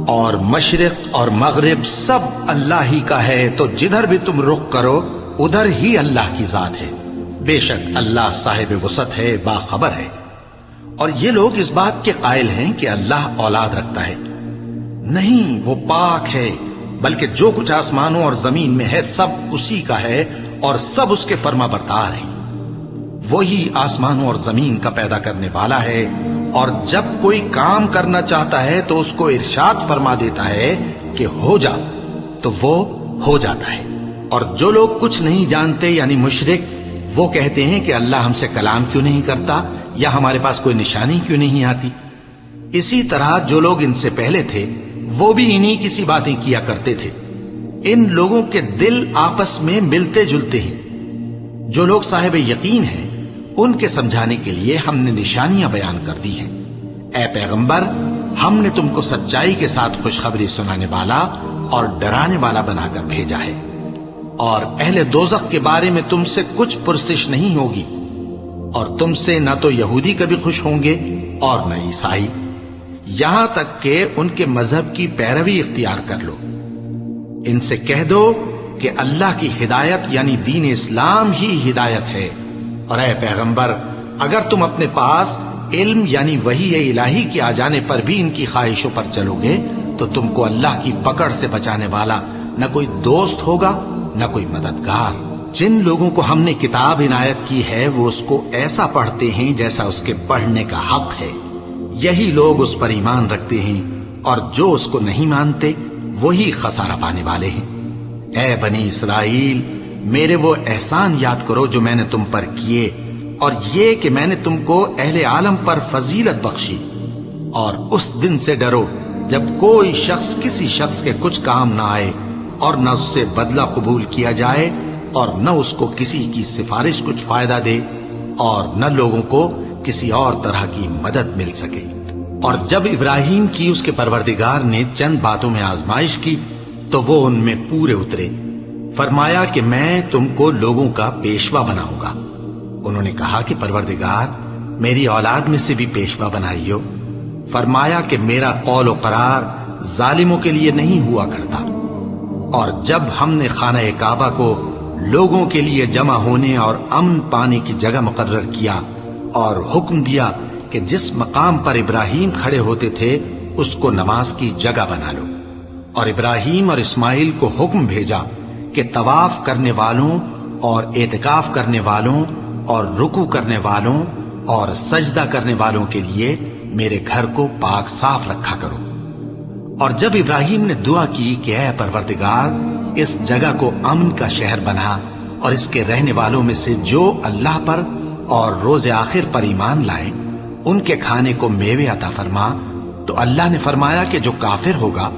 اور مشرق اور مغرب سب اللہ ہی کا ہے، تو جدھر بھی تم رخ کرو ادھر ہی اللہ کی ذات ہے۔ بے شک اللہ صاحب وسعت ہے، باخبر ہے۔ اور یہ لوگ اس بات کے قائل ہیں کہ اللہ اولاد رکھتا ہے۔ نہیں، وہ پاک ہے، بلکہ جو کچھ آسمانوں اور زمین میں ہے سب اسی کا ہے اور سب اس کے فرما بردار ہیں۔ وہی آسمانوں اور زمین کا پیدا کرنے والا ہے، اور جب کوئی کام کرنا چاہتا ہے تو اس کو ارشاد فرما دیتا ہے کہ ہو جا، تو وہ ہو جاتا ہے۔ اور جو لوگ کچھ نہیں جانتے یعنی مشرک، وہ کہتے ہیں کہ اللہ ہم سے کلام کیوں نہیں کرتا، یا ہمارے پاس کوئی نشانی کیوں نہیں آتی۔ اسی طرح جو لوگ ان سے پہلے تھے وہ بھی انہی کسی باتیں کیا کرتے تھے۔ ان لوگوں کے دل آپس میں ملتے جلتے ہیں۔ جو لوگ صاحب یقین ہیں ان کے سمجھانے کے لیے ہم نے نشانیاں بیان کر دی ہیں۔ اے پیغمبر، ہم نے تم کو سچائی کے ساتھ خوشخبری سنانے والا اور ڈرانے والا بنا کر بھیجا ہے، اور اہل دوزخ کے بارے میں تم سے کچھ پرسش نہیں ہوگی، اور تم سے نہ تو یہودی کبھی خوش ہوں گے اور نہ عیسائی، یہاں تک کہ ان کے مذہب کی پیروی اختیار کر لو۔ ان سے کہہ دو کہ اللہ کی ہدایت یعنی دین اسلام ہی ہدایت ہے، اور اے پیغمبر، اگر تم اپنے پاس علم یعنی وحی الہی کے آ جانے پر بھی ان کی خواہشوں پر چلو گے تو تم کو اللہ کی پکڑ سے بچانے والا نہ کوئی دوست ہوگا نہ کوئی مددگار۔ جن لوگوں کو ہم نے کتاب عنایت کی ہے وہ اس کو ایسا پڑھتے ہیں جیسا اس کے پڑھنے کا حق ہے، یہی لوگ اس پر ایمان رکھتے ہیں، اور جو اس کو نہیں مانتے وہی خسارہ پانے والے ہیں۔ اے بنی اسرائیل، میرے وہ احسان یاد کرو جو میں نے تم پر کیے، اور یہ کہ میں نے تم کو اہل عالم پر فضیلت بخشی، اور اس دن سے ڈرو جب کوئی شخص کسی شخص کے کچھ کام نہ آئے، اور نہ اس سے بدلہ قبول کیا جائے، اور نہ اس کو کسی کی سفارش کچھ فائدہ دے، اور نہ لوگوں کو کسی اور طرح کی مدد مل سکے۔ اور جب ابراہیم کی اس کے پروردگار نے چند باتوں میں آزمائش کی تو وہ ان میں پورے اترے۔ فرمایا کہ میں تم کو لوگوں کا پیشوا بناؤں گا۔ انہوں نے کہا کہ پروردگار، میری اولاد میں سے بھی پیشوا بنائیو۔ فرمایا کہ میرا قول و قرار ظالموں کے لیے نہیں ہوا کرتا۔ اور جب ہم نے خانہ کعبہ کو لوگوں کے لیے جمع ہونے اور امن پانے کی جگہ مقرر کیا، اور حکم دیا کہ جس مقام پر ابراہیم کھڑے ہوتے تھے اس کو نماز کی جگہ بنا لو، اور ابراہیم اور اسماعیل کو حکم بھیجا کہ طواف کرنے والوں اور اعتکاف کرنے والوں اور رکوع کرنے والوں اور سجدہ کرنے والوں کے لیے میرے گھر کو پاک صاف رکھا کرو۔ اور جب ابراہیم نے دعا کی کہ اے پروردگار، اس جگہ کو امن کا شہر بنا، اور اس کے رہنے والوں میں سے جو اللہ پر اور روز آخر پر ایمان لائیں ان کے کھانے کو میوے عطا فرما، تو اللہ نے فرمایا کہ جو کافر ہوگا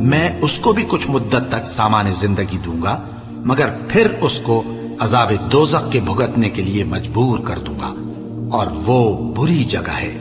میں اس کو بھی کچھ مدت تک سامان زندگی دوں گا، مگر پھر اس کو عذاب دوزخ کے بھگتنے کے لیے مجبور کر دوں گا، اور وہ بری جگہ ہے۔